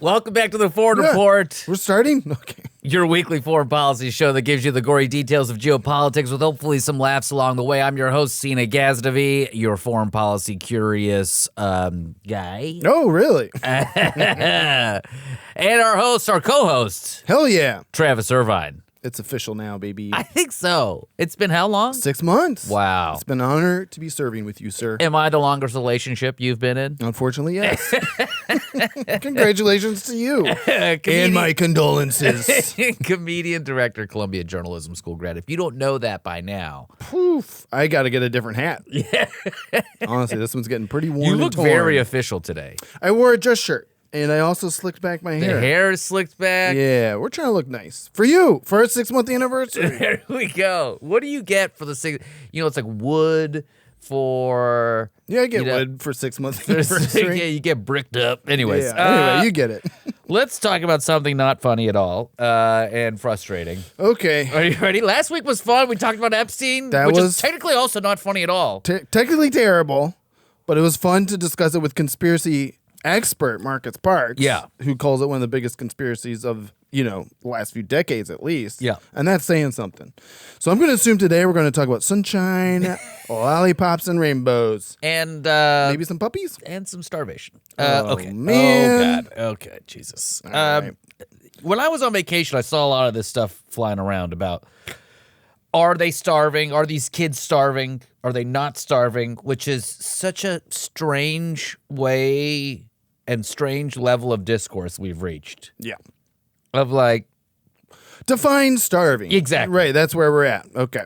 Welcome back to the Foreign Report. We're starting? Okay. Your weekly foreign policy show that gives you the gory details of geopolitics with hopefully some laughs along the way. I'm your host, Seena Ghaznavi, your foreign policy curious guy. Oh, really? And our host, our co-host. Hell yeah. Travis Irvine. It's official now, baby. I think so. It's been how long? 6 months. Wow. It's been an honor to be serving with you, sir. Am I the longest relationship you've been in? Unfortunately, yes. Congratulations to you. And my condolences. Comedian, director, Columbia Journalism School grad. If you don't know that by now. Poof. I got to get a different hat. Yeah. Honestly, this one's getting pretty worn. You look very official today. I wore a dress shirt. And I also slicked back my hair. The hair is slicked back. Yeah, we're trying to look nice. For you, for our 6-month anniversary. There we go. What do you get for the 6? You know, it's like wood for... Yeah, I get wood for 6 months anniversary. Yeah, you get bricked up. Anyways. Yeah, anyway, you get it. Let's talk about something not funny at all and frustrating. Okay. Are you ready? Last week was fun. We talked about Epstein, which is technically also not funny at all. Technically terrible, but it was fun to discuss it with conspiracy expert Marcus Parks, who calls it one of the biggest conspiracies of, the last few decades at least. Yeah. And that's saying something. So I'm going to assume today we're going to talk about sunshine, lollipops, and rainbows. And maybe some puppies? And some starvation. Okay. Man. Oh, God. Okay, Jesus. Right. When I was on vacation, I saw a lot of this stuff flying around about, are they starving? Are these kids starving? Are they not starving? Which is such a strange way and strange level of discourse we've reached. Yeah. Of like... Define starving. Exactly. Right, that's where we're at. Okay.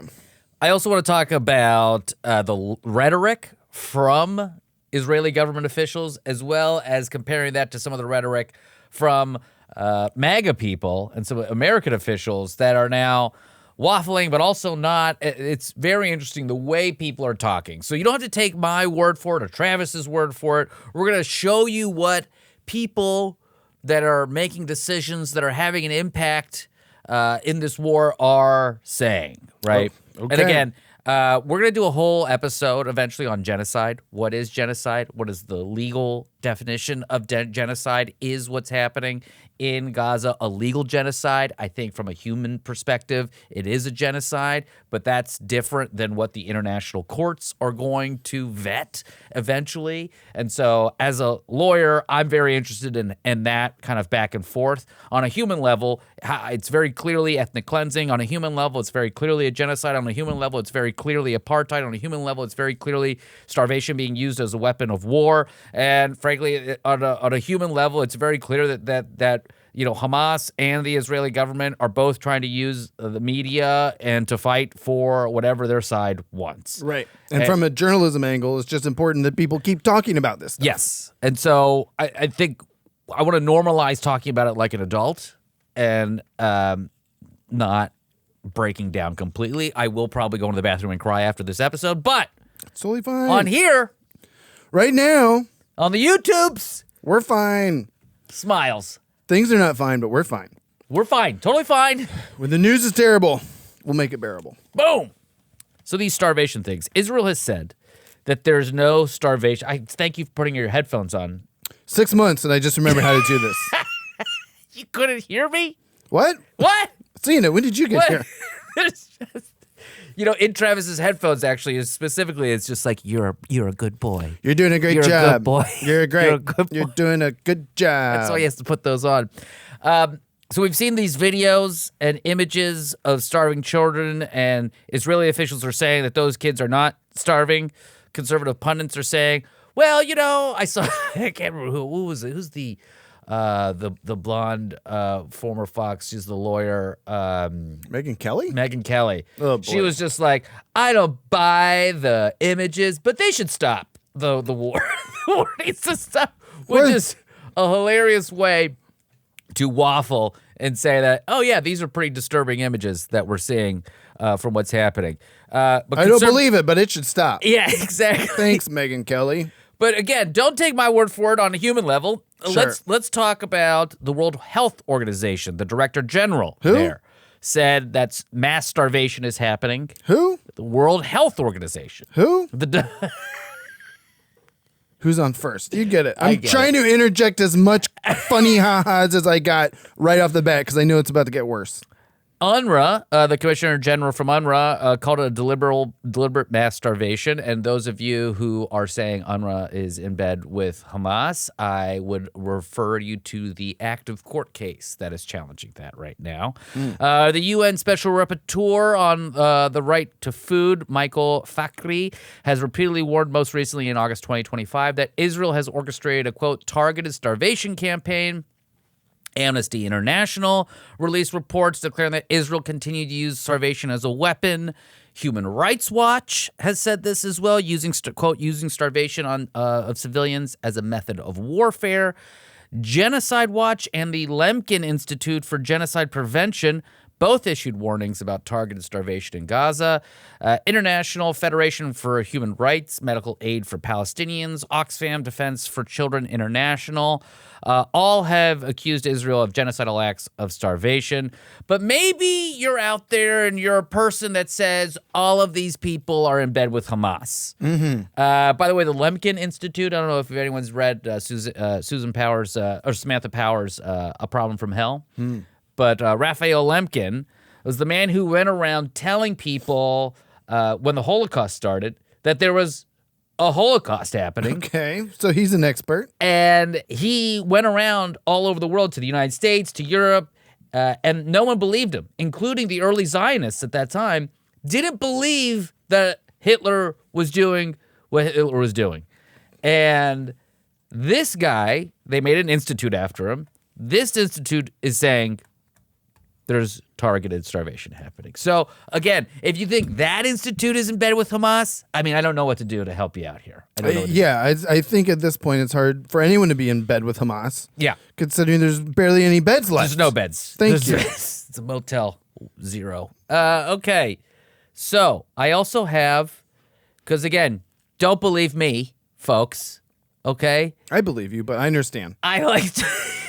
I also want to talk about the rhetoric from Israeli government officials, as well as comparing that to some of the rhetoric from MAGA people and some American officials that are now waffling, but also not. It's very interesting the way people are talking. So you don't have to take my word for it or Travis's word for it. We're going to show you what people that are making decisions that are having an impact in this war are saying, right? Oh, okay. And again, we're going to do a whole episode eventually on genocide. What is genocide? What is the legal definition of genocide? Is what's happening in Gaza a legal genocide? I think from a human perspective, it is a genocide, but that's different than what the international courts are going to vet eventually. And so as a lawyer, I'm very interested in that kind of back and forth. On a human level, it's very clearly ethnic cleansing. On a human level, it's very clearly a genocide. On a human level, it's very clearly apartheid. On a human level, it's very clearly starvation being used as a weapon of war. And frankly, on a human level, it's very clear that Hamas and the Israeli government are both trying to use the media and to fight for whatever their side wants. Right. And from a journalism angle, it's just important that people keep talking about this stuff. Yes. And so I think I want to normalize talking about it like an adult and not breaking down completely. I will probably go into the bathroom and cry after this episode, but it's totally fine. On here, right now, on the YouTubes, we're fine. Smiles. Things are not fine, but we're fine. We're fine. Totally fine. When the news is terrible, we'll make it bearable. Boom. So these starvation things. Israel has said that there's no starvation. I thank you for putting your headphones on. 6 months, and I just remembered how to do this. You couldn't hear me? What? What? Seena, when did you get here? In Travis's headphones, actually, it's just like, you're a good boy. You're doing a great job. You're a good boy. You're great. You're a good boy. You're doing a good job. That's why he has to put those on. So we've seen these videos and images of starving children, and Israeli officials are saying that those kids are not starving. Conservative pundits are saying, well, I saw, I can't remember who was it. Who's the blonde former Fox? She's the lawyer. Megyn Kelly? Megyn Kelly. Oh, boy. She was just like, I don't buy the images, but they should stop the war. The war needs to stop, which is a hilarious way to waffle and say that, oh, yeah, these are pretty disturbing images that we're seeing from what's happening. But I don't believe it, but it should stop. Yeah, exactly. Thanks, Megyn Kelly. But again, don't take my word for it on a human level. Sure. Let's talk about the World Health Organization. The Director General Who? There said that mass starvation is happening. Who? The World Health Organization. Who? Who's on first? You get it. I'm get trying to interject as much funny ha-has as I got right off the bat because I know it's about to get worse. UNRWA, the Commissioner General from UNRWA, called it a deliberate mass starvation. And those of you who are saying UNRWA is in bed with Hamas, I would refer you to the active court case that is challenging that right now. The UN Special Rapporteur on the right to food, Michael Fakhri, has repeatedly warned, most recently in August 2025, that Israel has orchestrated a, quote, targeted starvation campaign. Amnesty International released reports declaring that Israel continued to use starvation as a weapon. Human Rights Watch has said this as well, quote, using starvation of civilians as a method of warfare. Genocide Watch and the Lemkin Institute for Genocide Prevention both issued warnings about targeted starvation in Gaza. International Federation for Human Rights, Medical Aid for Palestinians, Oxfam Defense for Children International, all have accused Israel of genocidal acts of starvation. But maybe you're out there and you're a person that says all of these people are in bed with Hamas. By the way, the Lemkin Institute, I don't know if anyone's read Susan Powers or Samantha Powers' A Problem from Hell. But Raphael Lemkin was the man who went around telling people when the Holocaust started that there was a Holocaust happening. Okay, so he's an expert. And he went around all over the world, to the United States, to Europe, and no one believed him, including the early Zionists at that time, didn't believe that Hitler was doing what Hitler was doing. And this guy, they made an institute after him. This institute is saying there's targeted starvation happening. So, again, if you think that institute is in bed with Hamas, I mean, I don't know what to do to help you out here. I think at this point it's hard for anyone to be in bed with Hamas. Yeah. Considering there's barely any beds left. There's no beds. Thank you. It's a Motel 0. Okay. So, I also have, because, again, don't believe me, folks, okay? I believe you, but I understand. I like to...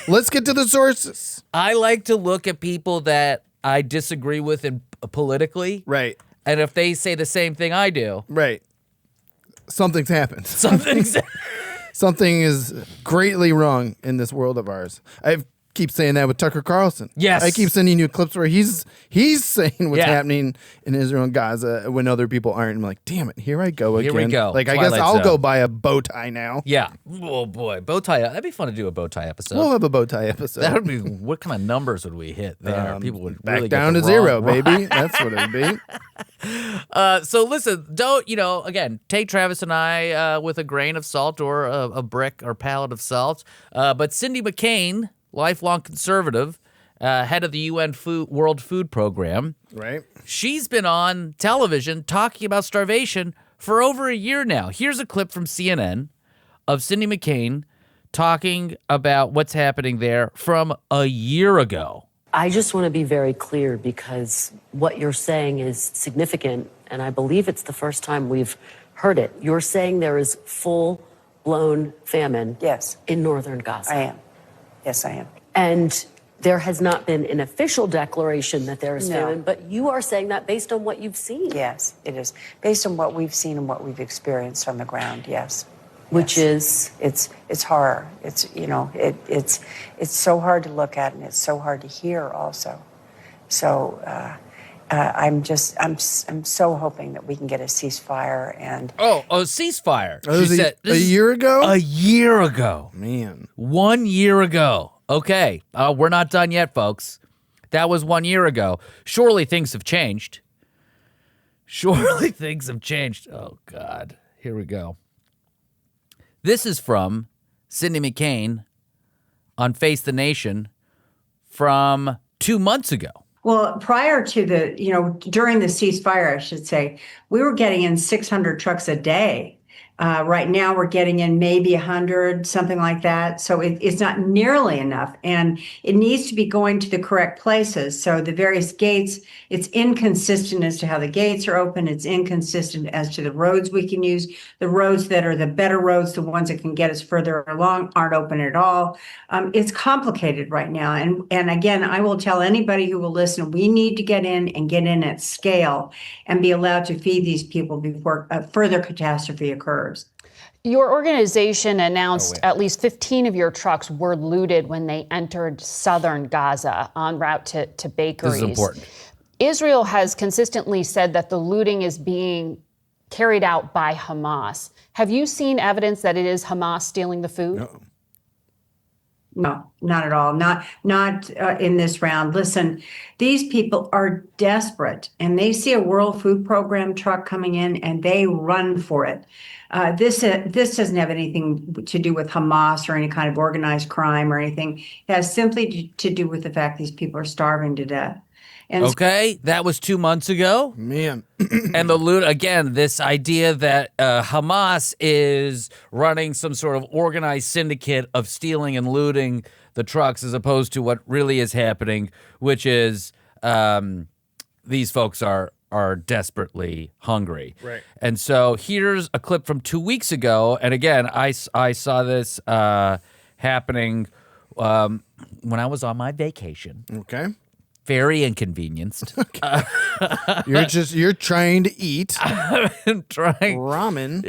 Let's get to the sources. I like to look at people that I disagree with politically. Right. And if they say the same thing I do. Right. Something's happened. Something is greatly wrong in this world of ours. I keep saying that with Tucker Carlson. Yes. I keep sending you clips where he's saying what's happening in Israel and Gaza when other people aren't. I'm like, damn it, here I go again. Here we go. Like, Twilight I guess I'll Zone. go buy a bow tie now. Yeah. Oh, boy. Bow tie. That'd be fun to do a bow tie episode. We'll have a bow tie episode. That would be, what kind of numbers would we hit there? People would back really down get to the zero, wrong- baby. That's what it'd be. So listen, don't, again, take Travis and I with a grain of salt or a brick or pallet of salt. But Cindy McCain, lifelong conservative, head of the UN World Food Program. Right. She's been on television talking about starvation for over a year now. Here's a clip from CNN of Cindy McCain talking about what's happening there from a year ago. I just want to be very clear because what you're saying is significant, and I believe it's the first time we've heard it. You're saying there is full-blown famine in northern Gaza. I am. Yes, I am. And there has not been an official declaration that there is No. famine, but you are saying that based on what you've seen. Yes, it is. Based on what we've seen and what we've experienced on the ground, yes. Which is? It's horror. It's so hard to look at and it's so hard to hear also. So I'm so hoping that we can get a ceasefire and a ceasefire. Oh, She said, a year ago? A year ago. Man. 1 year ago. Okay. We're not done yet, folks. That was 1 year ago. Surely things have changed. Surely things have changed. Oh, God. Here we go. This is from Cindy McCain on Face the Nation from 2 months ago. Well, prior to during the ceasefire, I should say, we were getting in 600 trucks a day. Right now, we're getting in maybe 100, something like that. So it's not nearly enough. And it needs to be going to the correct places. So the various gates, it's inconsistent as to how the gates are open. It's inconsistent as to the roads we can use. The roads that are the better roads, the ones that can get us further along, aren't open at all. It's complicated right now. And again, I will tell anybody who will listen, we need to get in at scale and be allowed to feed these people before further catastrophe occurs. Your organization announced at least 15 of your trucks were looted when they entered southern Gaza en route to bakeries. This is important. Israel has consistently said that the looting is being carried out by Hamas. Have you seen evidence that it is Hamas stealing the food? No, not at all. Not in this round. Listen, these people are desperate, and they see a World Food Program truck coming in, and they run for it. This doesn't have anything to do with Hamas or any kind of organized crime or anything. It has simply to do with the fact these people are starving to death. And Okay, that was 2 months ago. Man. And the loot, again, this idea that Hamas is running some sort of organized syndicate of stealing and looting the trucks as opposed to what really is happening, which is these folks are desperately hungry. Right. And so here's a clip from 2 weeks ago. And again, I saw this happening when I was on my vacation. Okay. Very inconvenienced. You're trying to eat Trying. ramen.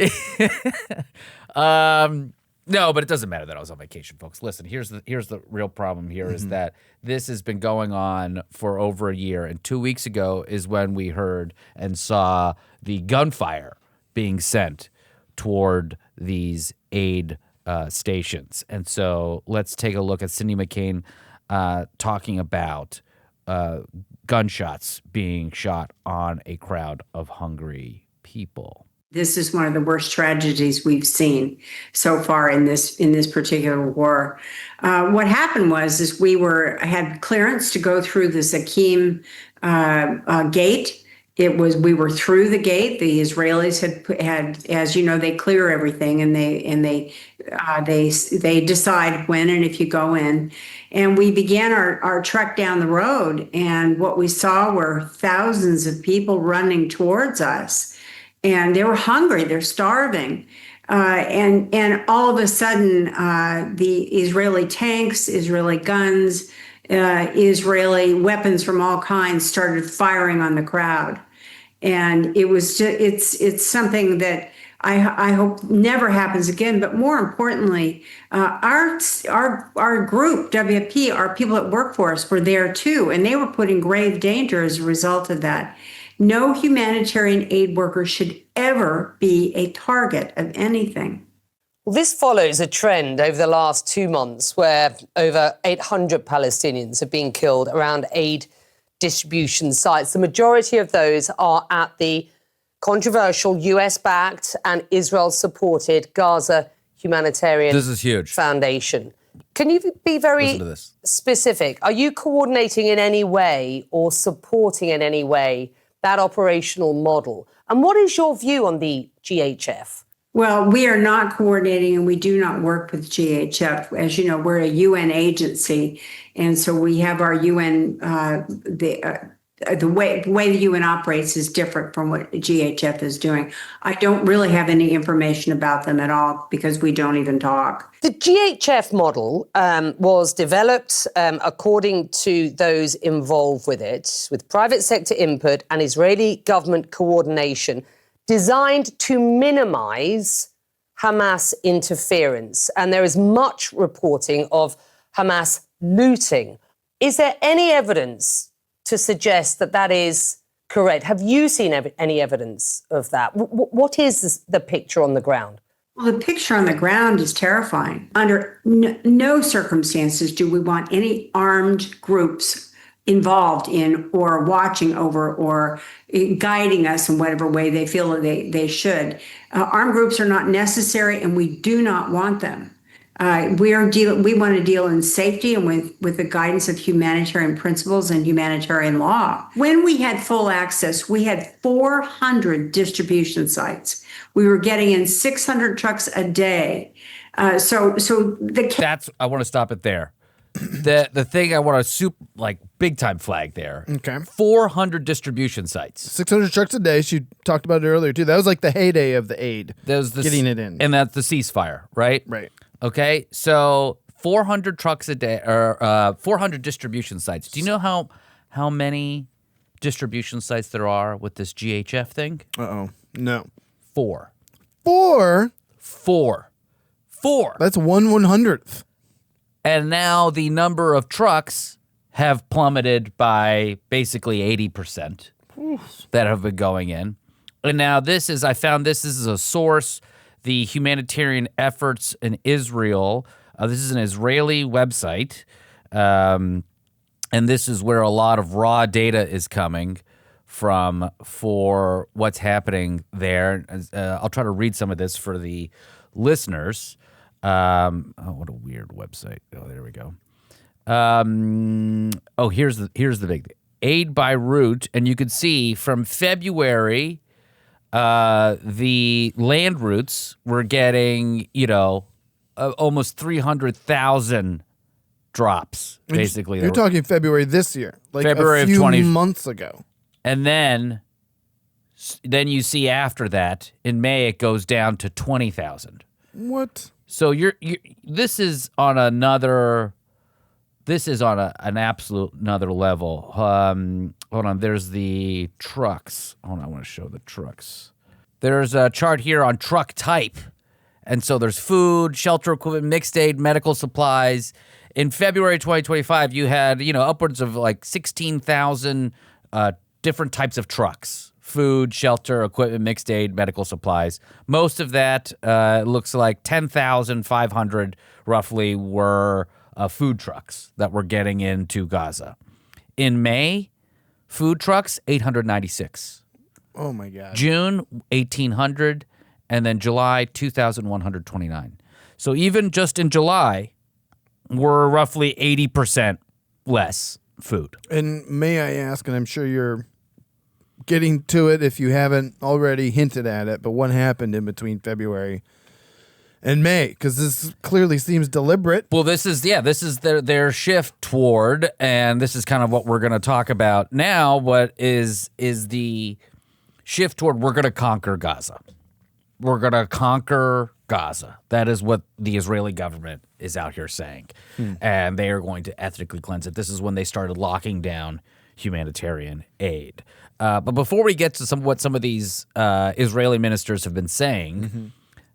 No, but it doesn't matter that I was on vacation, folks. Listen, here's the real problem here is that this has been going on for over a year, and 2 weeks ago is when we heard and saw the gunfire being sent toward these aid stations. And so let's take a look at Cindy McCain talking about gunshots being shot on a crowd of hungry people. this is one of the worst tragedies we've seen so far in this particular war. What happened was we had clearance to go through the Zakim gate. We were through the gate. The Israelis had, as you know, they clear everything and they decide when and if you go in. And we began our trek down the road, and what we saw were thousands of people running towards us, and they were hungry. They're starving. And all of a sudden, the Israeli tanks, Israeli guns, Israeli weapons from all kinds started firing on the crowd. And it was it's something that I hope never happens again. But more importantly, our group, WFP, our people that work for us were there too, and they were put in grave danger as a result of that. No humanitarian aid worker should ever be a target of anything. Well, this follows a trend over the last 2 months where over 800 Palestinians have been killed around aid distribution sites. The majority of those are at the controversial US-backed and Israel-supported Gaza Humanitarian This is huge. Foundation. Can you be very specific? Are you coordinating in any way or supporting in any way that operational model? And what is your view on the GHF? Well, we are not coordinating, and we do not work with GHF. As you know, we're a UN agency, and so we have our UN. The way the UN operates is different from what GHF is doing. I don't really have any information about them at all because we don't even talk. The GHF model was developed according to those involved with it, with private sector input and Israeli government coordination, designed to minimize Hamas interference. And there is much reporting of Hamas looting. Is there any evidence to suggest that that is correct? Have you seen any evidence of that? What is the picture on the ground? Well, the picture on the ground is terrifying. Under no circumstances do we want any armed groups involved in or watching over or guiding us in whatever way they feel they should. Armed groups are not necessary, and we do not want them. We want to deal in safety and with the guidance of humanitarian principles and humanitarian law. When we had full access, we had 400 distribution sites. We were getting in 600 trucks a day. I want to stop it there. The thing I want to big time flag there. Okay. 400 distribution sites. 600 trucks a day. She talked about it earlier too. That was like the heyday of the aid. Getting it in. And that's the ceasefire, right? Right. Okay, so 400 trucks a day, or 400 distribution sites. Do you know how many distribution sites there are with this GHF thing? Uh-oh. No. 4. 4? 4. That's 1/100th. And now the number of trucks have plummeted by basically 80% that have been going in. And now I found this is a source, the humanitarian efforts in Israel. This is an Israeli website. And this is where a lot of raw data is coming from for what's happening there. I'll try to read some of this for the listeners. What a weird website. Oh, there we go. Here's the big thing. Aid by route, and you could see from February, the land routes were getting, almost 300,000 drops, basically. You're talking February this year, like February a few of 20 months ago. And then you see after that, in May, it goes down to 20,000. What? So this is on an absolute another level. Hold on, there's the trucks. Hold on, I want to show the trucks. There's a chart here on truck type. And so there's food, shelter equipment, mixed aid, medical supplies. In February 2025, you had, upwards of like 16,000 different types of trucks. Food, shelter, equipment, mixed aid, medical supplies. Most of that looks like 10,500 roughly were food trucks that were getting into Gaza. In May, food trucks, 896. Oh, my God. June, 1,800. And then July, 2,129. So even just in July, we're roughly 80% less food. And may I ask, and I'm sure you're getting to it if you haven't already hinted at it, but what happened in between February and May? Because this clearly seems deliberate. Well, this is their shift toward, and this is kind of what we're going to talk about now. What is the shift toward? We're going to conquer Gaza. We're going to conquer Gaza. That is what the Israeli government is out here saying. And they are going to ethnically cleanse it. This is when they started locking down humanitarian aid. But before we get to what some of these Israeli ministers have been saying,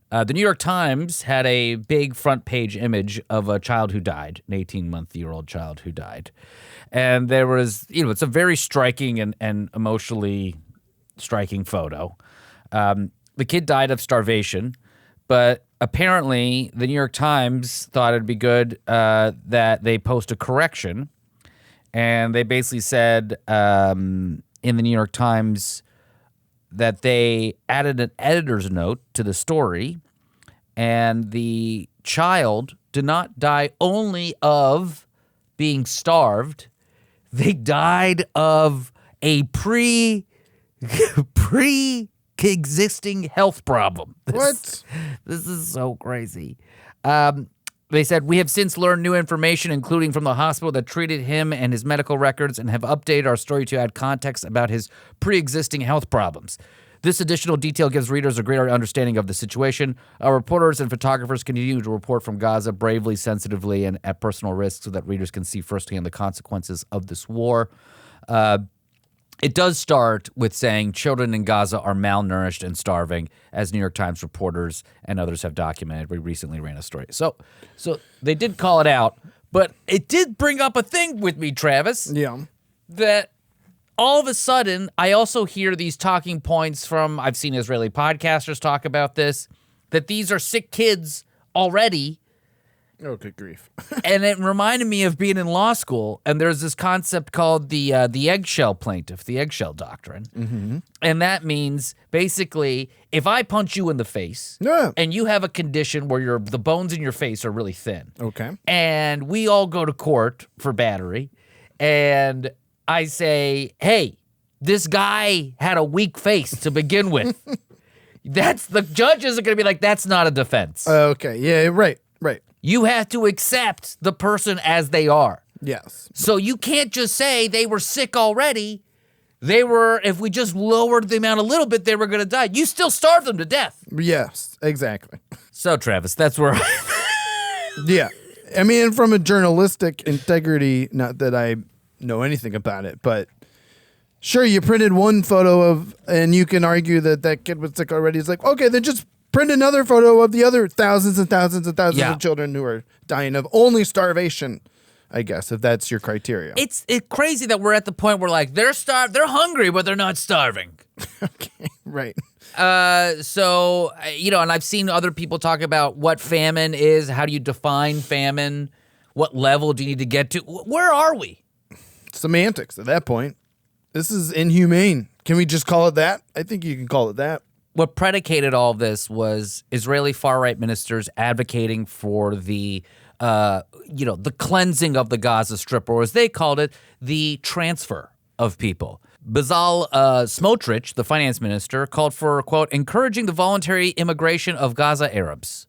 the New York Times had a big front page image of a child who died, an 18-month-old child who died. And there was, it's a very striking and emotionally striking photo. The kid died of starvation, but apparently the New York Times thought it'd be good that they post a correction. And they basically said in the New York Times that they added an editor's note to the story, and the child did not die only of being starved. They died of a pre-existing health problem. This is so crazy. They said, we have since learned new information, including from the hospital that treated him and his medical records, and have updated our story to add context about his pre-existing health problems. This additional detail gives readers a greater understanding of the situation. Our reporters and photographers continue to report from Gaza bravely, sensitively, and at personal risk so that readers can see firsthand the consequences of this war. It does start with saying children in Gaza are malnourished and starving, as New York Times reporters and others have documented. We recently ran a story. So they did call it out, but it did bring up a thing with me, Travis. Yeah. That all of a sudden, I also hear these talking points from, I've seen Israeli podcasters talk about this, that these are sick kids already. Oh, good grief. And it reminded me of being in law school, and there's this concept called the eggshell plaintiff, the eggshell doctrine. Mm-hmm. And that means, basically, if I punch you in the face, and you have a condition where the bones in your face are really thin, okay, and we all go to court for battery, and I say, hey, this guy had a weak face to begin with. The judges are going to be like, that's not a defense. Okay, yeah, right. You have to accept the person as they are. Yes. So you can't just say they were sick already. If we just lowered the amount a little bit, they were going to die. You still starve them to death. Yes, exactly. So, Travis, that's where Yeah. I mean, from a journalistic integrity, not that I know anything about it, but sure, you printed one photo and you can argue that kid was sick already. It's like, okay, then just print another photo of the other thousands and thousands and thousands Yeah. of children who are dying of only starvation, I guess, if that's your criteria. It's crazy that we're at the point where like they're hungry, but they're not starving. Okay, right. So, and I've seen other people talk about what famine is. How do you define famine? What level do you need to get to? Where are we? Semantics at that point. This is inhumane. Can we just call it that? I think you can call it that. What predicated all of this was Israeli far-right ministers advocating for the cleansing of the Gaza Strip, or as they called it, the transfer of people. Bezalel Smotrich, the finance minister, called for, quote, encouraging the voluntary immigration of Gaza Arabs.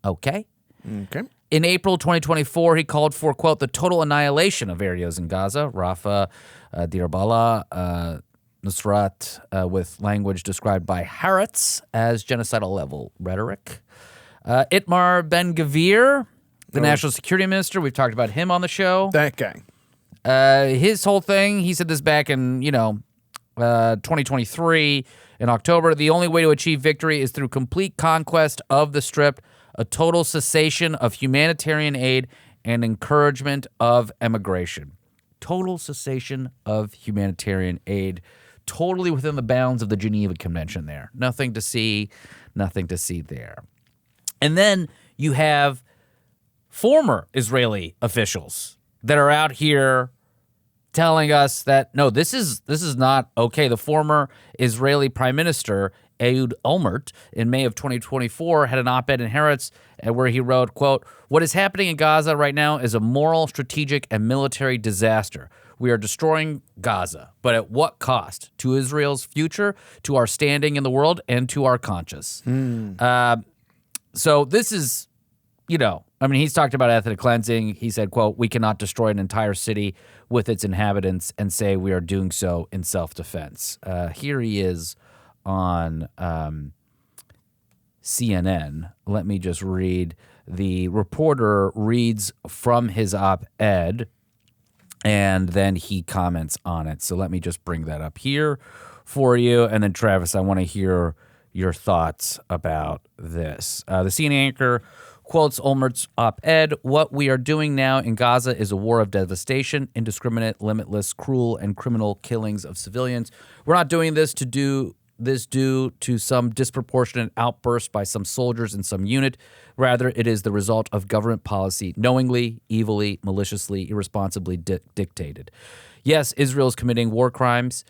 Okay. Okay. In April 2024, he called for, quote, the total annihilation of areas in Gaza, Rafah, Deir Bala, Nusrat, with language described by Haaretz as genocidal level rhetoric. Itamar Ben-Gvir, the national security minister, we've talked about him on the show. That guy. His whole thing, he said this back in, 2023 in October. The only way to achieve victory is through complete conquest of the Strip, a total cessation of humanitarian aid, and encouragement of emigration. Total cessation of humanitarian aid, totally within the bounds of the Geneva Convention there. Nothing to see there. And then you have former Israeli officials that are out here telling us that, no, this is not okay. The former Israeli prime minister, Ehud Olmert, in May of 2024, had an op-ed in Haaretz where he wrote, quote, what is happening in Gaza right now is a moral, strategic, and military disaster. We are destroying Gaza, but at what cost? To Israel's future, to our standing in the world, and to our conscience. So this is, he's talked about ethnic cleansing. He said, quote, we cannot destroy an entire city with its inhabitants and say we are doing so in self-defense. Here he is on CNN. Let me just read. The reporter reads from his op-ed, and then he comments on it. So let me just bring that up here for you. And then, Travis, I want to hear your thoughts about this. The CNN anchor quotes Olmert's op-ed, what we are doing now in Gaza is a war of devastation, indiscriminate, limitless, cruel, and criminal killings of civilians. We're not doing this due to some disproportionate outburst by some soldiers in some unit. Rather, it is the result of government policy knowingly, evilly, maliciously, irresponsibly dictated. Yes, Israel is committing war crimes.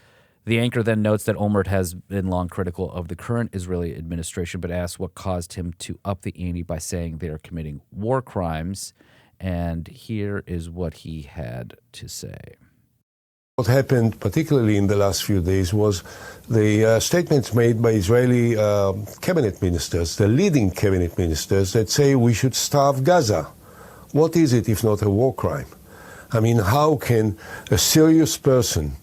The anchor then notes that Olmert has been long critical of the current Israeli administration, but asks what caused him to up the ante by saying they are committing war crimes. And here is what he had to say. What happened, particularly in the last few days, was the statements made by Israeli cabinet ministers, the leading cabinet ministers, that say we should starve Gaza. What is it if not a war crime? I mean, how can a serious person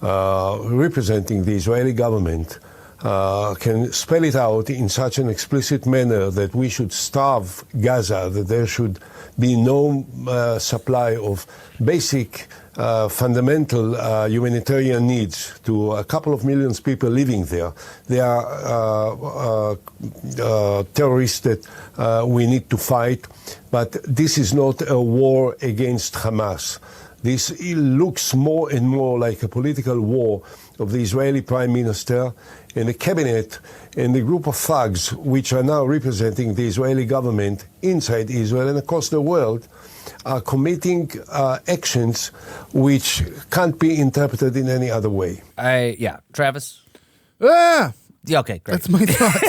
representing the Israeli government can spell it out in such an explicit manner that we should starve Gaza, that there should be no supply of basic fundamental humanitarian needs to a couple of millions of people living there. They are terrorists that we need to fight, but this is not a war against Hamas. This looks more and more like a political war of the Israeli prime minister and the cabinet and the group of thugs which are now representing the Israeli government inside Israel and across the world are committing actions which can't be interpreted in any other way. Travis? Ah! Yeah, okay, great. That's my thought.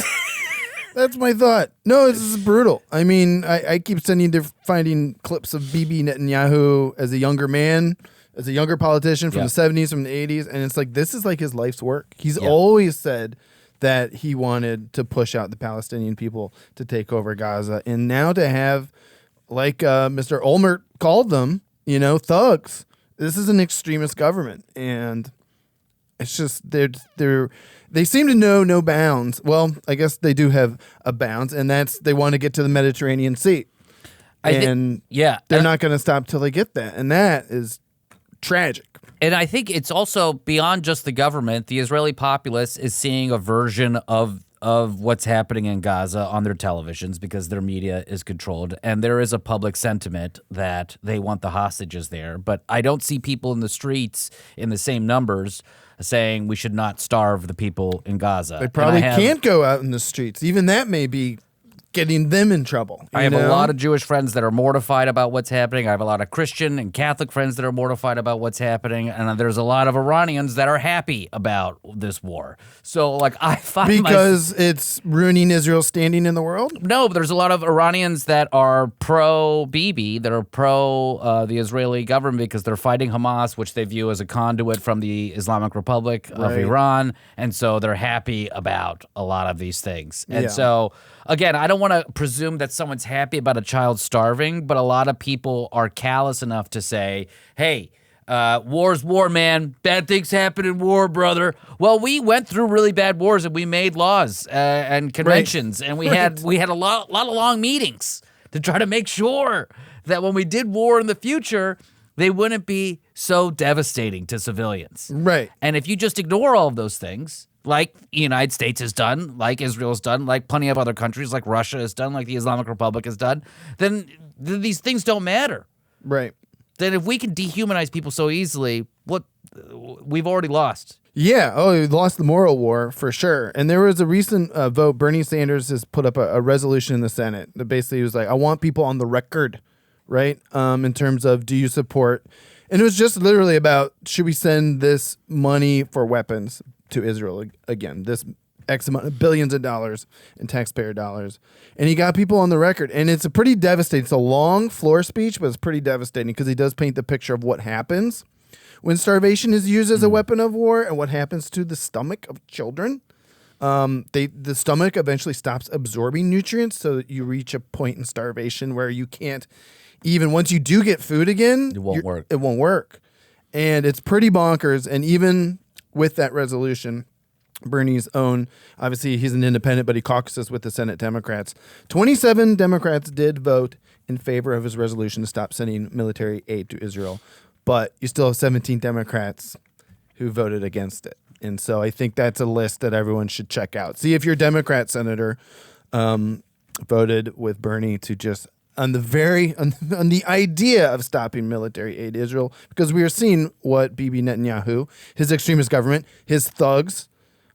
That's my thought. No, this is brutal. I mean, I keep finding clips of Bibi Netanyahu as a younger man, as a younger politician from the 70s, from the 80s, and it's like, this is like his life's work. He's always said that he wanted to push out the Palestinian people to take over Gaza, and now to have, like Mr. Olmert called them, thugs. This is an extremist government, and it's just they seem to know no bounds. Well, I guess they do have a bounds, and that's they want to get to the Mediterranean Sea. They're not going to stop till they get that, and that is tragic. And I think it's also beyond just the government. The Israeli populace is seeing a version of of what's happening in Gaza on their televisions because their media is controlled, and there is a public sentiment that they want the hostages there. But I don't see people in the streets in the same numbers saying we should not starve the people in Gaza. They probably can't go out in the streets. Even that may be getting them in trouble. I have a lot of Jewish friends that are mortified about what's happening. I have a lot of Christian and Catholic friends that are mortified about what's happening. And there's a lot of Iranians that are happy about this war. So, like, I find because it's ruining Israel's standing in the world? No, but there's a lot of Iranians that are pro-Bibi, that are pro the Israeli government because they're fighting Hamas, which they view as a conduit from the Islamic Republic of Iran. And so they're happy about a lot of these things. And so, again, I don't want to presume that someone's happy about a child starving, but a lot of people are callous enough to say, hey, war's war, man. Bad things happen in war, brother. Well, we went through really bad wars and we made laws and conventions, and we had a lot of long meetings to try to make sure that when we did war in the future, they wouldn't be so devastating to civilians. Right. And if you just ignore all of those things, like the United States has done, like Israel has done, like plenty of other countries, like Russia has done, like the Islamic Republic has done, then these things don't matter. Right. Then if we can dehumanize people so easily, we've already lost. Yeah. Oh, we lost the moral war for sure. And there was a recent vote. Bernie Sanders has put up a resolution in the Senate that basically was like, I want people on the record, right? In terms of, do you support? And it was just literally about, should we send this money for weapons to Israel again, this X amount of billions of dollars in taxpayer dollars. And he got people on the record. And it's a pretty devastating. It's a long floor speech, but it's pretty devastating because he does paint the picture of what happens when starvation is used as a weapon of war and what happens to the stomach of children. The stomach eventually stops absorbing nutrients so that you reach a point in starvation where you can't, even once you do get food again, it won't work. It won't work. And it's pretty bonkers. And even with that resolution, Bernie's own, obviously he's an independent, but he caucuses with the Senate Democrats. 27 Democrats did vote in favor of his resolution to stop sending military aid to Israel, but you still have 17 Democrats who voted against it. And so I think that's a list that everyone should check out. See if your Democrat senator voted with Bernie to just on the idea of stopping military aid to Israel, because we are seeing what Bibi Netanyahu, his extremist government, his thugs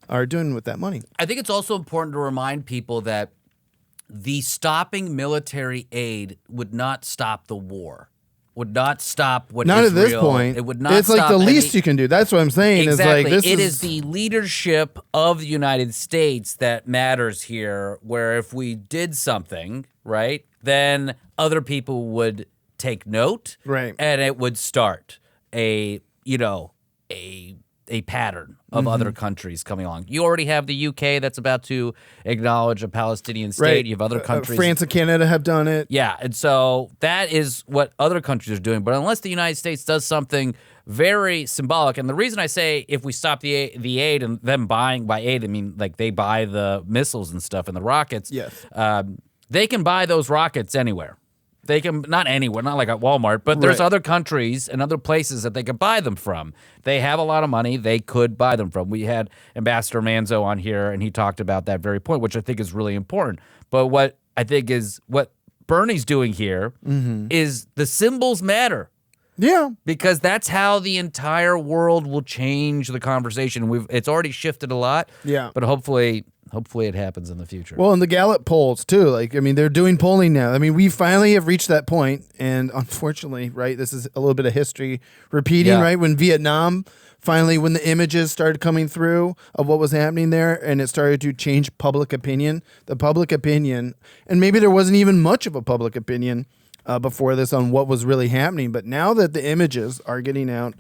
are doing with that money. I think it's also important to remind people that the stopping military aid would not stop the war. Would not stop what not Israel, at this point. It would not. It's like the least you can do. That's what I'm saying. Exactly. Is like, it is the leadership of the United States that matters here. Where if we did something right, then other people would take note, right, and it would start a pattern of other countries coming along. You already have the UK that's about to acknowledge a Palestinian state. Right. You have other countries. France and Canada have done it. Yeah, and so that is what other countries are doing. But unless the United States does something very symbolic, and the reason I say if we stop the aid and them buying by aid, I mean like they buy the missiles and stuff and the rockets. Yes. They can buy those rockets anywhere. They can, not anywhere, not like at Walmart, but there's other countries and other places that they could buy them from. They have a lot of money they could buy them from. We had Ambassador Manzo on here, and he talked about that very point, which I think is really important. But what I think is what Bernie's doing here is the symbols matter. Yeah. Because that's how the entire world will change the conversation. It's already shifted a lot. Yeah. But hopefully it happens in the future. Well, and the Gallup polls too. Like, I mean, they're doing polling now. I mean, we finally have reached that point, and unfortunately, right, this is a little bit of history repeating, right? When Vietnam finally, when the images started coming through of what was happening there, and it started to change public opinion, and maybe there wasn't even much of a public opinion before this on what was really happening. But now that the images are getting out,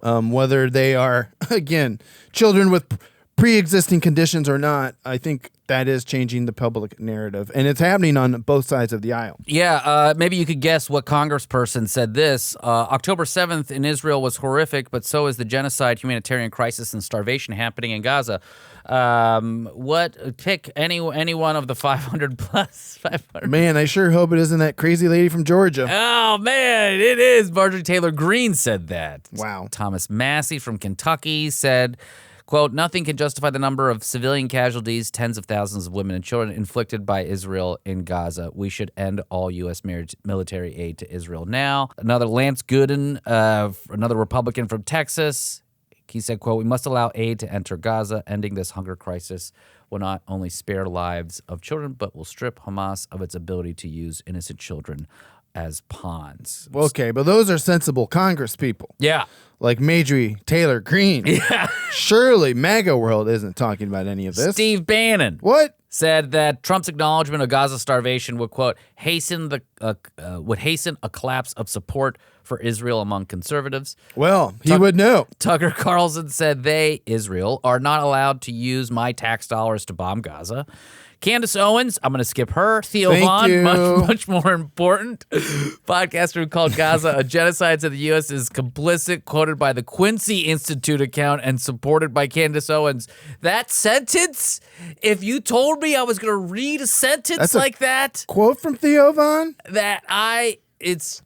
whether they are, again, children with pre-existing conditions or not, I think that is changing the public narrative. And it's happening on both sides of the aisle. Yeah, maybe you could guess what congressperson said this. October 7th in Israel was horrific, but so is the genocide, humanitarian crisis, and starvation happening in Gaza. Pick any one of the 500 plus 500. Man, I sure hope it isn't that crazy lady from Georgia. Oh, man, it is. Marjorie Taylor Greene said that. Wow. Thomas Massey from Kentucky said, Quote, nothing can justify the number of civilian casualties, tens of thousands of women and children inflicted by Israel in Gaza. We should end all U.S. military aid to Israel now. Another Lance Gooden, another Republican from Texas, he said, quote, we must allow aid to enter Gaza. Ending this hunger crisis will not only spare lives of children, but will strip Hamas of its ability to use innocent children as pawns. Okay, but those are sensible Congress people. Yeah. Like Marjorie Taylor Greene. Yeah. Surely MAGA world isn't talking about any of this. Steve Bannon. What? Said that Trump's acknowledgement of Gaza starvation would, quote, hasten a collapse of support for Israel among conservatives. Well, he would know. Tucker Carlson said they, Israel, are not allowed to use my tax dollars to bomb Gaza. Candace Owens, I'm going to skip her. Theo Vaughn, much more important. Podcaster who called Gaza a genocide, said the U.S. is complicit, quoted by the Quincy Institute account and supported by Candace Owens. That sentence, if you told me I was going to read a sentence like that. Quote from Theo Vaughn? It's.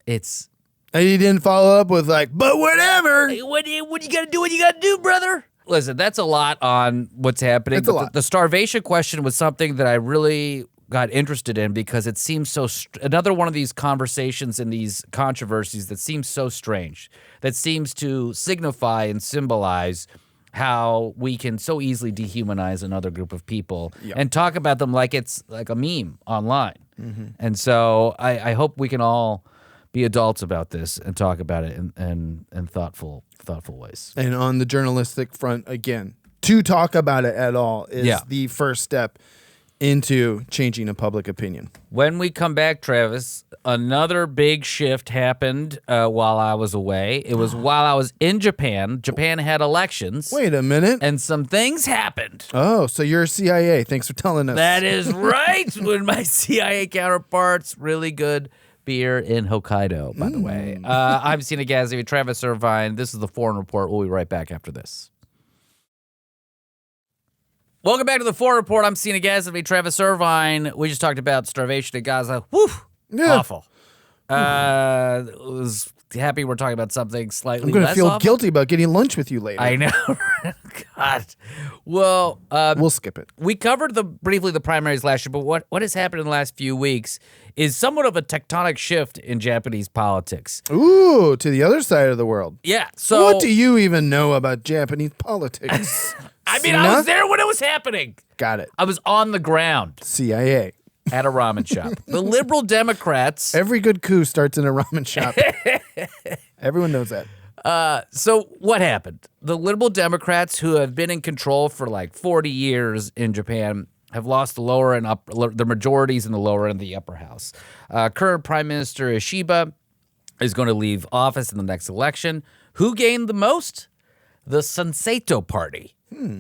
And he didn't follow up with like, but whatever. What you got to do what you got to do, brother. Listen, that's a lot on what's happening. It's a lot. The starvation question was something that I really got interested in because it seems so another one of these conversations and these controversies that seems so strange, that seems to signify and symbolize how we can so easily dehumanize another group of people and talk about them like it's like a meme online. Mm-hmm. And so I hope we can all be adults about this and talk about it in thoughtful ways. And on the journalistic front, again, to talk about it at all is the first step into changing a public opinion. When we come back, Travis, another big shift happened while I was away. It was while I was in Japan. Japan had elections. Wait a minute. And some things happened. Oh, so you're CIA. Thanks for telling us. That is right. With my CIA counterparts, really good beer in Hokkaido, by the way. I'm Seena Ghaznavi, Travis Irvine. This is the Foreign Report. We'll be right back after this. Welcome back to the Foreign Report. I'm Seena Ghaznavi, Travis Irvine. We just talked about starvation in Gaza. Woo! Yeah. Awful. Was happy we're talking about something slightly I'm going to feel awful. guilty about getting lunch with you later. I know. God. Well, we'll skip it. We covered briefly the primaries last year, but what has happened in the last few weeks is somewhat of a tectonic shift in Japanese politics. Ooh, to the other side of the world. Yeah. So what do you even know about Japanese politics? I mean, I was there when it was happening. Got it. I was on the ground. CIA. At a ramen shop. The liberal Democrats. Every good coup starts in a ramen shop. Everyone knows that. So what happened? The liberal Democrats, who have been in control for like 40 years in Japan, have lost the lower and the majorities in the lower and the upper house. Current Prime Minister Ishiba is going to leave office in the next election. Who gained the most? The Sanseito Party,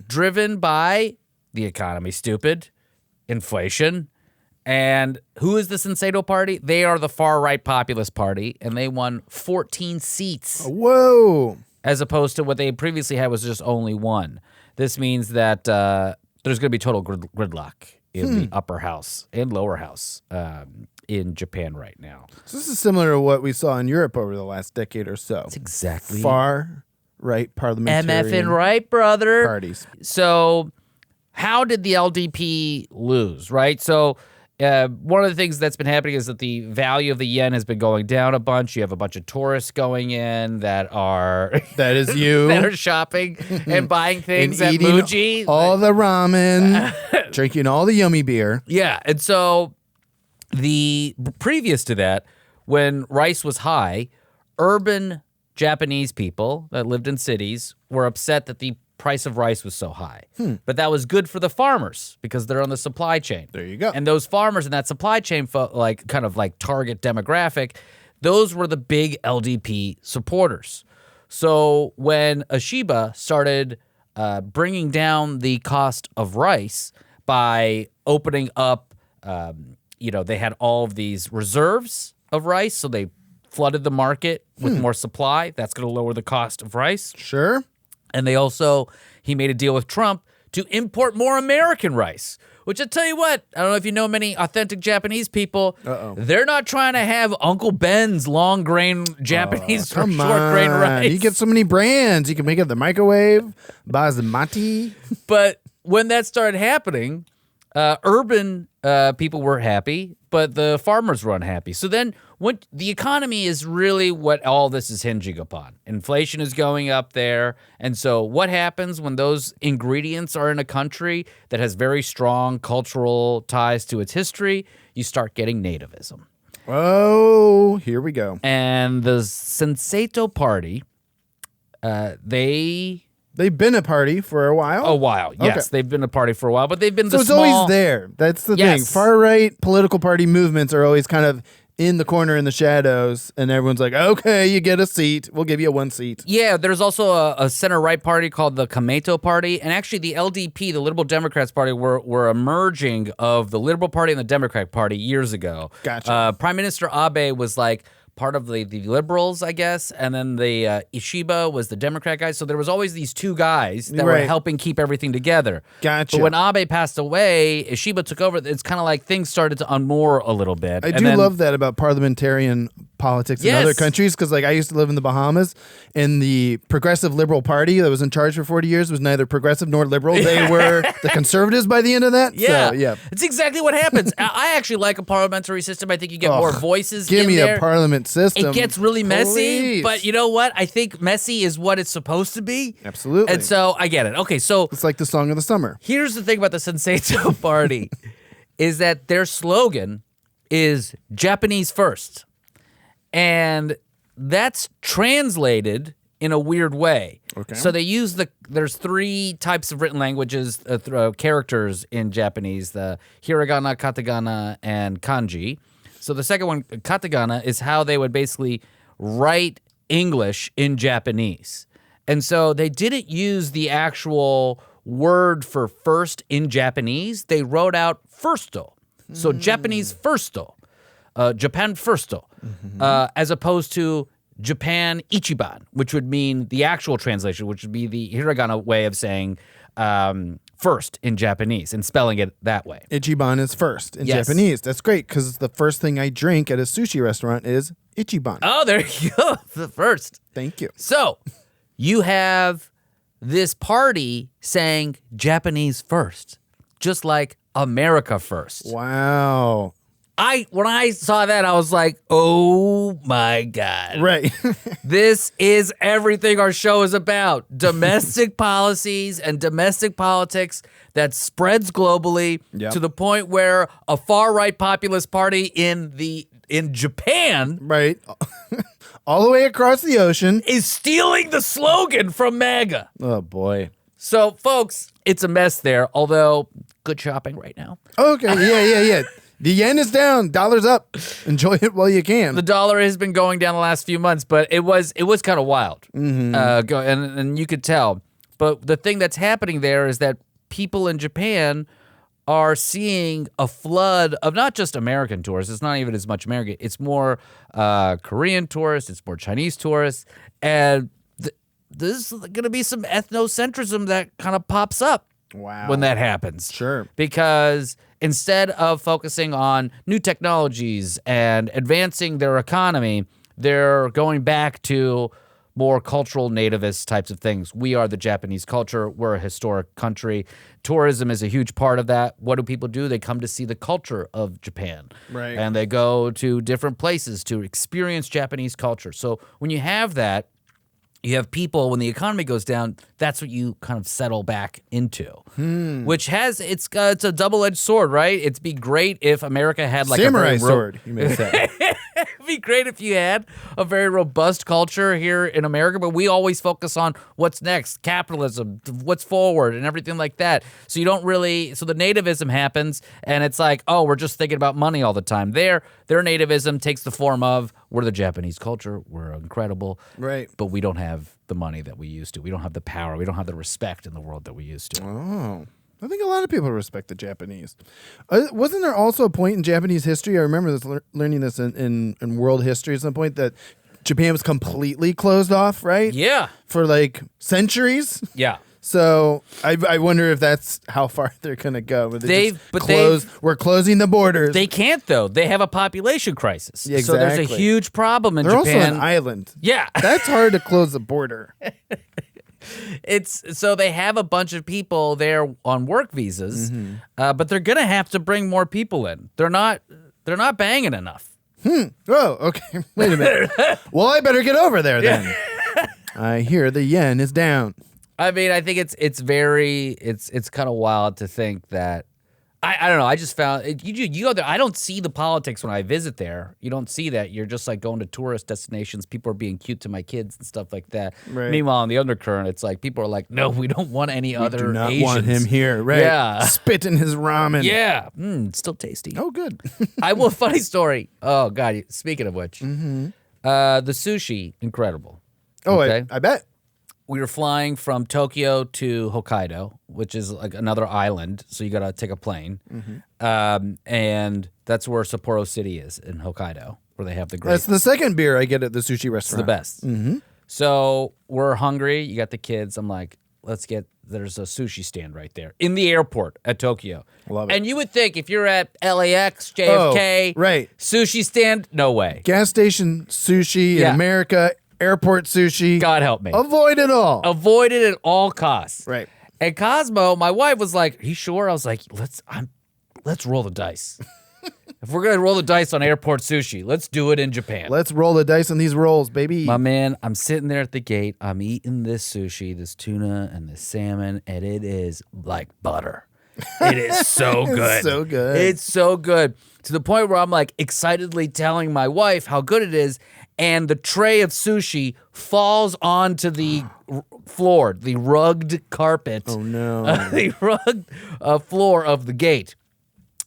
driven by the economy, stupid, inflation. And who is the Sunseto Party? They are the far-right populist party, and they won 14 seats. Whoa. As opposed to what they previously had was just only one. This means that there's going to be total gridlock in the upper house and lower house in Japan right now. So this is similar to what we saw in Europe over the last decade or so. It's exactly far-right parliamentarian MF and right, brother. Parties. So how did the LDP lose, right? So one of the things that's been happening is that the value of the yen has been going down a bunch. You have a bunch of tourists going in that is you that are shopping and buying things and at Muji. All the ramen, drinking all the yummy beer. Yeah, and so previous to that, when rice was high, urban Japanese people that lived in cities were upset that the price of rice was so high. But that was good for the farmers because they're on the supply chain. There you go. And those farmers in that supply chain, kind of like target demographic, those were the big LDP supporters. So when Ishiba started bringing down the cost of rice by opening up, they had all of these reserves of rice, so they flooded the market with more supply. That's going to lower the cost of rice. Sure. And he made a deal with Trump to import more American rice. Which I tell you what, I don't know if you know many authentic Japanese people. They're not trying to have Uncle Ben's long grain Japanese or short grain rice. You get so many brands. You can make it in the microwave, basmati. But when that started happening, urban people were happy, but the farmers were unhappy. So then when the economy is really what all this is hinging upon. Inflation is going up there. And so what happens when those ingredients are in a country that has very strong cultural ties to its history? You start getting nativism. Oh, here we go. And the Sanseito Party, They've been a party for a while. A while, yes. Okay. They've been a party for a while, but they've been So the it's small... always there. That's the thing. Yes. Far-right political party movements are always kind of in the corner in the shadows, and everyone's like, okay, you get a seat. We'll give you one seat. Yeah, there's also a center-right party called the Sunseto Party, and actually the LDP, the Liberal Democrats Party, were a merging of the Liberal Party and the Democratic Party years ago. Gotcha. Prime Minister Abe was like part of the Liberals, I guess, and then the Ishiba was the Democrat guy. So there was always these two guys that were Right. helping keep everything together. Gotcha. But when Abe passed away, Ishiba took over. It's kind of like things started to unmoor a little bit. I do love that about parliamentarian politics in Yes. other countries, because like I used to live in the Bahamas, and the Progressive Liberal Party that was in charge for 40 years was neither progressive nor liberal. They were the conservatives by the end of that. Yeah, So, yeah. it's exactly what happens. I actually like a parliamentary system. I think you get more voices. Give in me there. a parliament system. It gets really messy, Please. but you know what? I think messy is what it's supposed to be. Absolutely. And so I get it. Okay, so It's like the song of the summer. here's the thing about the Sanseito Party is that their slogan is Japanese first. And that's translated in a weird way. Okay. So they use there's three types of written languages, characters in Japanese, the hiragana, katakana, and kanji. So the second one, katakana, is how they would basically write English in Japanese. And so they didn't use the actual word for first in Japanese. They wrote out firsto. So Japanese firsto. Japan firsto, as opposed to Japan ichiban, which would mean the actual translation, which would be the hiragana way of saying first in Japanese and spelling it that way. Ichiban is first in Yes. Japanese. That's great, because the first thing I drink at a sushi restaurant is Ichiban. Oh, there you go, the first. Thank you. So you have this party saying Japanese first, just like America first. Wow. When I saw that, I was like, oh my God. Right. This is everything our show is about. Domestic policies and domestic politics that spreads globally Yep. to the point where a far-right populist party in Japan Right. All the way across the ocean. is stealing the slogan from MAGA. Oh, boy. So, folks, it's a mess there, although good shopping right now. Okay. Yeah. The yen is down. Dollar's up. Enjoy it while you can. The dollar has been going down the last few months, but it was kind of wild. And you could tell. But the thing that's happening there is that people in Japan are seeing a flood of not just American tourists. It's not even as much American. It's more Korean tourists. It's more Chinese tourists. And there's going to be some ethnocentrism that kind of pops up when that happens. Sure. Because instead of focusing on new technologies and advancing their economy, they're going back to more cultural nativist types of things. We are the Japanese culture. We're a historic country. Tourism is a huge part of that. What do people do? They come to see the culture of Japan. Right. And they go to different places to experience Japanese culture. So when you have that, you have people, when the economy goes down, that's what you kind of settle back into, which it's a double-edged sword, right? It'd be great if America had like Samurai a very sword, you may say. It'd be great if you had a very robust culture here in America, but we always focus on what's next, capitalism, what's forward, and everything like that. So you don't really, so the nativism happens, and it's like, oh, we're just thinking about money all the time. Their nativism takes the form of, we're the Japanese culture, we're incredible, Right. but we don't have the money that we used to. We don't have the power. We don't have the respect in the world that we used to. Oh. I think a lot of people respect the Japanese. Wasn't there also a point in Japanese history? I remember this learning this in world history at some point, that Japan was completely closed off, right? Yeah. For like centuries. Yeah. So I wonder if that's how far they're going to go. We're closing the borders. They can't, though. They have a population crisis. Yeah, So there's a exactly. huge problem in They're Japan. also an island. Yeah. That's hard to close the border. So they have a bunch of people there on work visas, but they're going to have to bring more people in. They're not banging enough. Oh, okay. Wait a minute. Well, I better get over there then. I hear the yen is down. I mean, I think it's kind of wild to think that I don't know. I just found you go there. I don't see the politics when I visit there. You don't see that. You're just like going to tourist destinations. People are being cute to my kids and stuff like that. Right. Meanwhile, in the undercurrent, it's like people are like, no, we don't want any other Do not Asians. want him here. Right. Yeah. Spit in his ramen. Yeah. Still tasty. Oh, good. Funny story. Oh God. Speaking of which, the sushi, incredible. Oh, Okay. I bet. We were flying from Tokyo to Hokkaido, which is like another island, so you got to take a plane. And that's where Sapporo City is in Hokkaido, where they have the great. That's the second beer I get at the sushi It's the restaurant. best. So we're hungry. You got the kids. I'm like, there's a sushi stand right there in the airport at Tokyo. Love it. And you would think if you're at LAX, JFK, right. sushi stand, no way. Gas station sushi Yeah. in America, airport sushi. God help me. Avoid it all. Avoid it at all costs. Right. And Cosmo, my wife was like, "Are you sure?" I was like, let's roll the dice. If we're gonna roll the dice on airport sushi, let's do it in Japan. Let's roll the dice on these rolls, baby. My man, I'm sitting there at the gate. I'm eating this sushi, this tuna and this salmon, and it is like butter. It is so good. so good. It's so good. To the point where I'm like excitedly telling my wife how good it is, and the tray of sushi falls onto the floor, the rugged carpet. Oh, no. The rugged floor of the gate.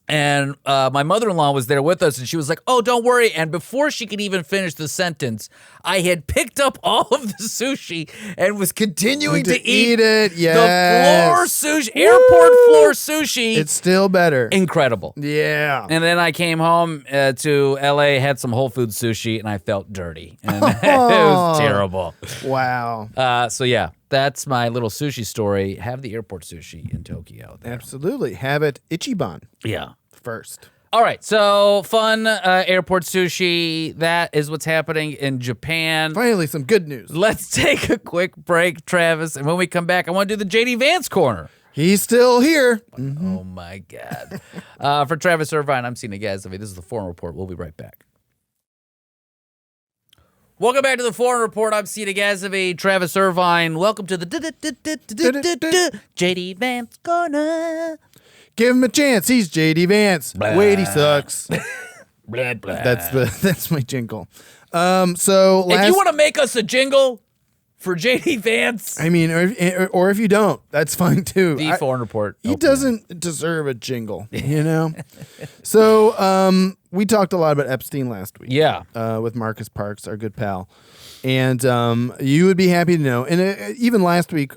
And my mother-in-law was there with us, and she was like, "Oh, don't worry." And before she could even finish the sentence, I had picked up all of the sushi and was continuing to eat it. the Yes. floor sushi, airport floor sushi. It's still better. Incredible. Yeah. And then I came home to LA, had some Whole Foods sushi, and I felt dirty. And it was terrible. Wow. So yeah, that's my little sushi story. Have the airport sushi in Tokyo. There. Absolutely. Have it Ichiban Yeah. first. All right, so fun airport sushi. That is what's happening in Japan. Finally, some good news. Let's take a quick break, Travis. And when we come back, I want to do the JD Vance Corner. He's still here. Oh, my God. For Travis Irvine, I'm Seena Ghaznavi. This is the Foreign Report. We'll be right back. Welcome back to the Foreign Report. I'm Seena Ghaznavi, Travis Irvine. Welcome to the JD Vance Corner. Give him a chance. He's JD Vance. Blah. Wait, he sucks. Blah, blah. That's my jingle. So If you want to make us a jingle for JD Vance, I mean, or if you don't, that's fine too. the Foreign Report. He doesn't deserve a jingle, you know? So we talked a lot about Epstein last week. Yeah. With Marcus Parks, our good pal. And you would be happy to know. And even last week,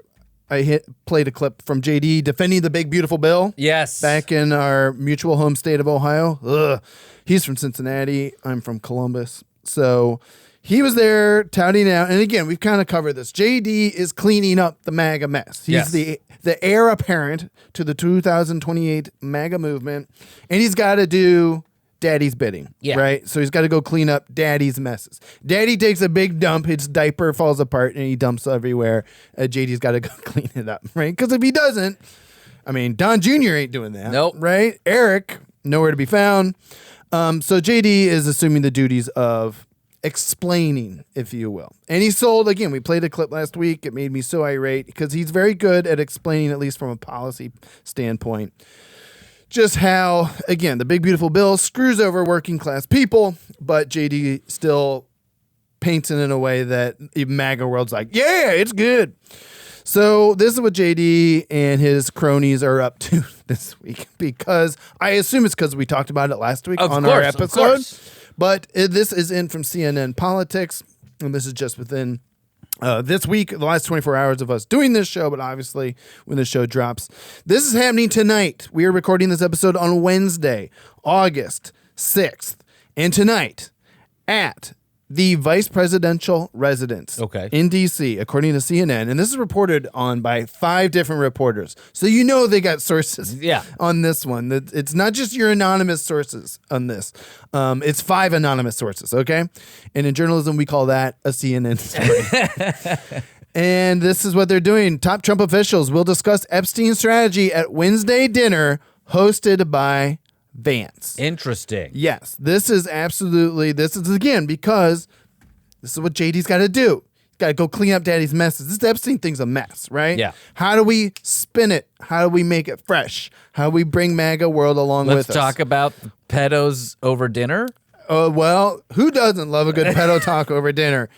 I played a clip from JD defending the big, beautiful bill. Yes. Back in our mutual home state of Ohio. Ugh. He's from Cincinnati. I'm from Columbus. So he was there touting out. And again, we've kind of covered this. JD is cleaning up the MAGA mess. He's the heir apparent to the 2028 MAGA movement. And he's got to do daddy's bidding, right? So he's got to go clean up daddy's messes. Daddy takes a big dump, his diaper falls apart, and he dumps everywhere. JD's got to go clean it up, right? Because if he doesn't, I mean, Don Jr. ain't doing that. Nope. Right? Eric, nowhere to be found. So JD is assuming the duties of explaining, if you will. And he sold, again, we played a clip last week. It made me so irate because he's very good at explaining, at least from a policy standpoint, just how, again, the big, beautiful bill screws over working class people, but JD still paints it in a way that MAGA world's like, yeah, it's good. So this is what JD and his cronies are up to this week, because I assume it's because we talked about it last week on our episode. But this is in from CNN Politics, and this is just within this week, the last 24 hours of us doing this show, but obviously when the show drops. This is happening tonight. We are recording this episode on Wednesday, August 6th. And tonight at the vice presidential residence in D.C., according to CNN, and this is reported on by 5 different reporters. So you know they got sources on this one. It's not just your anonymous sources on this. It's 5 anonymous sources, okay? And in journalism, we call that a CNN story. And this is what they're doing. Top Trump officials will discuss Epstein's strategy at Wednesday dinner hosted by Vance. Interesting. Yes, this is again because this is what JD's got to do. He's got to go clean up daddy's messes. This Epstein thing's a mess, right? Yeah. How do we spin it? How do we make it fresh? How do we bring MAGA world along with us? Let's talk about pedos over dinner. Oh, well, who doesn't love a good pedo talk over dinner?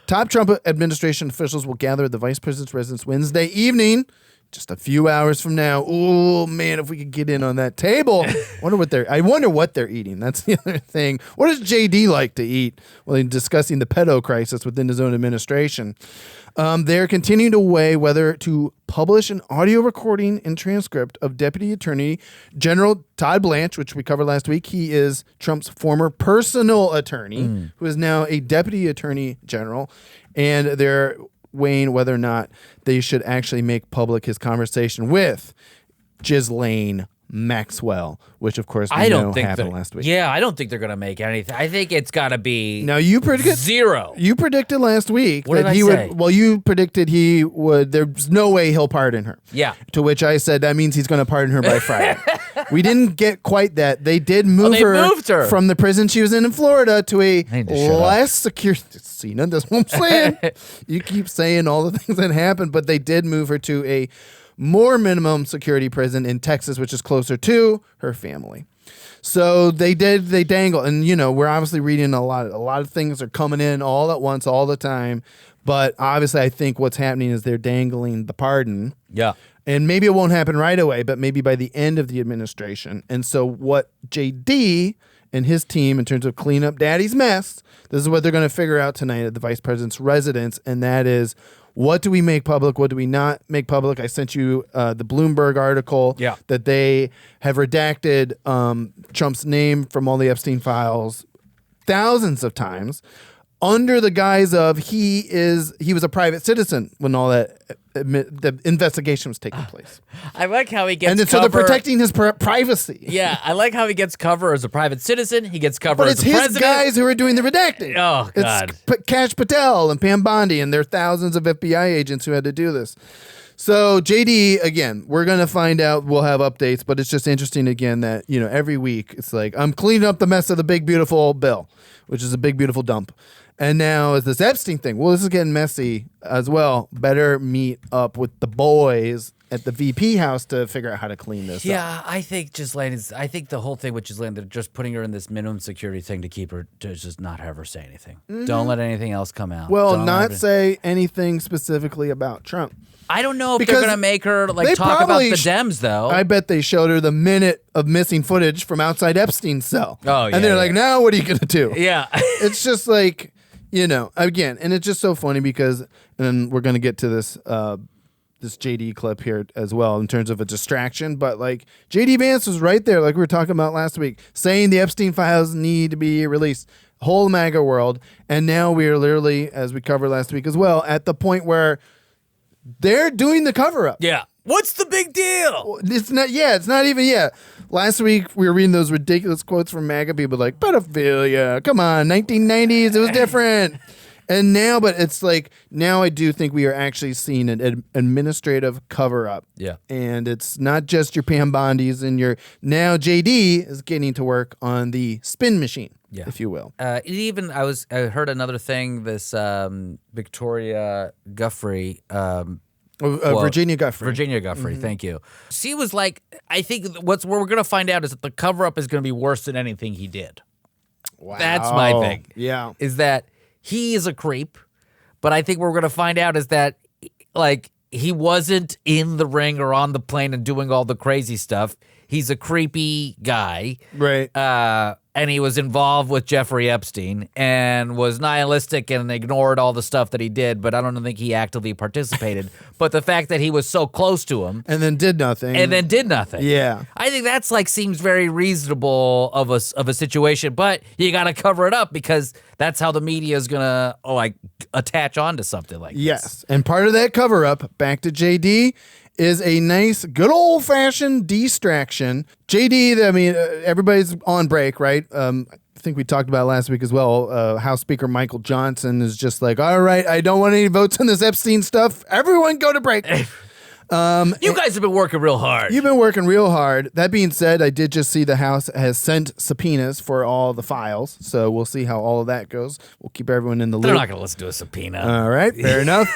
Top Trump administration officials will gather at the vice president's residence Wednesday evening, just a few hours from now. Oh man, if we could get in on that table. I wonder what they're eating. That's the other thing. What does JD like to eat? Well, he's discussing the pedo crisis within his own administration. They're continuing to weigh whether to publish an audio recording and transcript of Deputy Attorney General Todd Blanche, which we covered last week. He is Trump's former personal attorney, who is now a Deputy Attorney General, and they're weighing whether or not they should actually make public his conversation with Ghislaine Maxwell, which of course we know happened last week. Yeah, I don't think they're going to make anything. I think it's got to be now you predicted 0. You predicted last week what that did he I say? would. Well, you predicted he would. There's no way he'll pardon her. Yeah. To which I said that means he's going to pardon her by Friday. We didn't get quite that. They did moved her from the prison she was in Florida to a less secure. Seena, that's what I'm saying. You keep saying all the things that happened, but they did move her to a more minimum security prison in Texas, which is closer to her family. So they dangle. And, we're obviously reading a lot of things are coming in all at once, all the time. But obviously, I think what's happening is they're dangling the pardon. Yeah. And maybe it won't happen right away, but maybe by the end of the administration. And so what JD and his team, in terms of clean up daddy's mess, this is what they're going to figure out tonight at the vice president's residence. And that is, what do we make public? What do we not make public? I sent you the Bloomberg article that they have redacted Trump's name from all the Epstein files thousands of times under the guise of he was a private citizen when all that the investigation was taking place. I like how he gets and then, so they're protecting his privacy. Yeah, I like how he gets cover as a private citizen. He gets cover as a president. But it's his guys who are doing the redacting. Oh, God. It's Kash Patel and Pam Bondi, and there are thousands of FBI agents who had to do this. So JD, again, we're going to find out. We'll have updates, but it's just interesting, again, that, every week it's like, I'm cleaning up the mess of the big, beautiful bill, which is a big, beautiful dump. And now is this Epstein thing. Well, this is getting messy as well. Better meet up with the boys at the VP house to figure out how to clean this up. Yeah, I think I think the whole thing with Ghislaine, they're just putting her in this minimum security thing to keep her, to just not have her say anything. Don't let anything else come out. Well, not say anything specifically about Trump. I don't know if they're going to make her talk about the Dems, though. I bet they showed her the minute of missing footage from outside Epstein's cell. Oh, yeah. And they're like, now what are you going to do? Yeah. It's just like, again, and it's just so funny because, and we're going to get to this this JD clip here as well in terms of a distraction, but JD Vance was right there, like we were talking about last week, saying the Epstein files need to be released. Whole MAGA world. And now we are literally, as we covered last week as well, at the point where they're doing the cover-up. Yeah. What's the big deal? It's not even. Last week, we were reading those ridiculous quotes from MAGA people like, pedophilia, come on, 1990s, it was different. And now, but it's now I do think we are actually seeing an administrative cover-up. Yeah. And it's not just your Pam Bondis and now JD is getting to work on the spin machine, if you will. I heard another thing, this Victoria Guffrey, Virginia Guffrey. Virginia Guffrey, thank you. She was like, I think what we're going to find out is that the cover-up is going to be worse than anything he did. Wow. That's my thing. Yeah. Is that he is a creep, but I think what we're going to find out is that, he wasn't in the ring or on the plane and doing all the crazy stuff. He's a creepy guy. Right. and he was involved with Jeffrey Epstein and was nihilistic and ignored all the stuff that he did, but I don't think he actively participated. But the fact that he was so close to him and then did nothing. Yeah. I think that's seems very reasonable of a situation, but you got to cover it up because that's how the media is going to attach on to something like this. Yes. And part of that cover up, back to JD, is a nice, good old-fashioned distraction. JD, I mean, everybody's on break, right? I think we talked about it last week as well. House Speaker Michael Johnson is just like, all right, I don't want any votes on this Epstein stuff. Everyone go to break. You guys have been working real hard. You've been working real hard. That being said, I did just see the House has sent subpoenas for all the files, so we'll see how all of that goes. We'll keep everyone in the loop. They're not going to listen to a subpoena. All right, fair enough.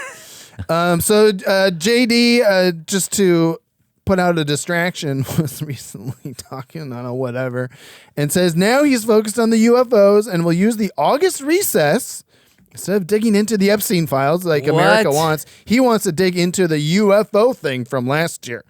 So JD, just to put out a distraction, was recently talking, I don't know, whatever, and says now he's focused on the UFOs and will use the August recess instead of digging into the Epstein files like America wants. He wants to dig into the UFO thing from last year.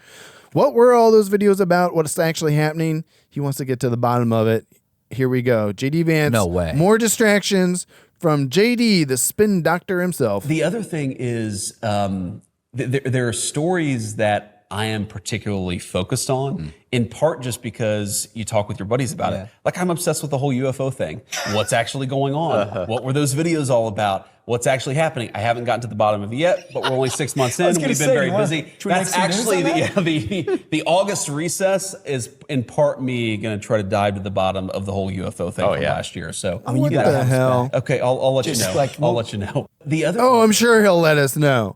What were all those videos about? What's actually happening? He wants to get to the bottom of it. Here we go. JD Vance. No way. More distractions from JD, the spin doctor himself. The other thing is there are stories that I am particularly focused on, in part just because you talk with your buddies about it. Like, I'm obsessed with the whole UFO thing. What's actually going on? What were those videos all about? What's actually happening? I haven't gotten to the bottom of it yet, but we're only 6 months in. We've been very busy. That's actually the August recess is in part me going to try to dive to the bottom of the whole UFO thing from last year. So what the hell? Okay, I'll let you know. I'll let you know. The other. Oh, I'm sure he'll let us know.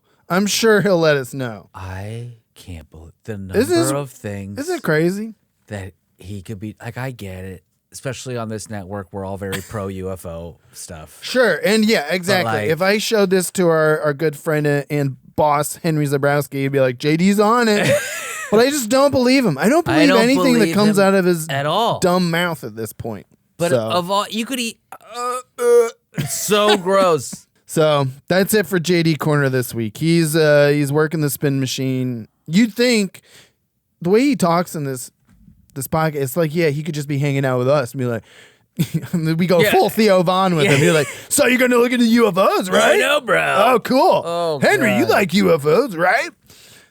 I can't believe the number of things. Isn't it crazy? That he could be, I get it. Especially on this network, we're all very pro UFO stuff. Sure, and yeah, exactly. If I showed this to our good friend and boss, Henry Zabrowski, he'd be like, JD's on it. But I just don't believe him. I don't believe anything that comes out of his at all. Dumb mouth at this point. But of all, you could eat. It's so gross. So that's it for JD Corner this week. He's working the spin machine. You'd think the way he talks in this podcast, it's like, yeah, he could just be hanging out with us and be like, we go full Theo Von with him. You're like, so you're going to look into UFOs, right? I know, bro. Oh, cool. Oh, Henry, God. you like UFOs, right?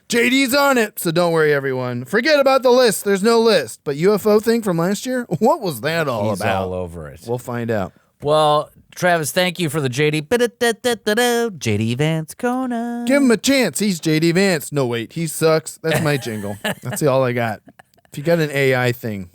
JD's on it, so don't worry, everyone. Forget about the list. There's no list. But UFO thing from last year, what was that all He's about? all over it. We'll find out. Well, Travis, thank you for the JD. JD Vance Corner. Give him a chance. He's JD Vance. No, wait, he sucks. That's my jingle. That's all I got. If you got an AI thing,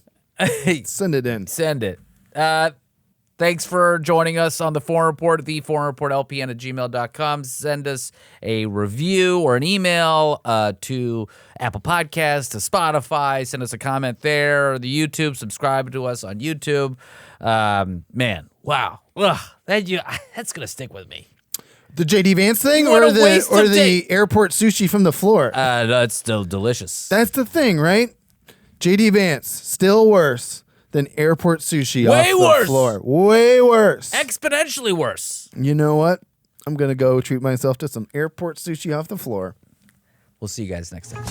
send it in. Send it. Thanks for joining us on the Foreign Report, theforeignreportlpn@gmail.com. Send us a review or an email to Apple Podcasts, to Spotify. Send us a comment there, or the YouTube. Subscribe to us on YouTube. Man, wow. Ugh, that's going to stick with me. The JD Vance thing, What or a waste of the airport sushi from the floor? No, it's still delicious. That's the thing, right? JD Vance, still worse than airport sushi Way off the worse. floor. Way worse. Exponentially worse. You know what? I'm going to go treat myself to some airport sushi off the floor. We'll see you guys next time.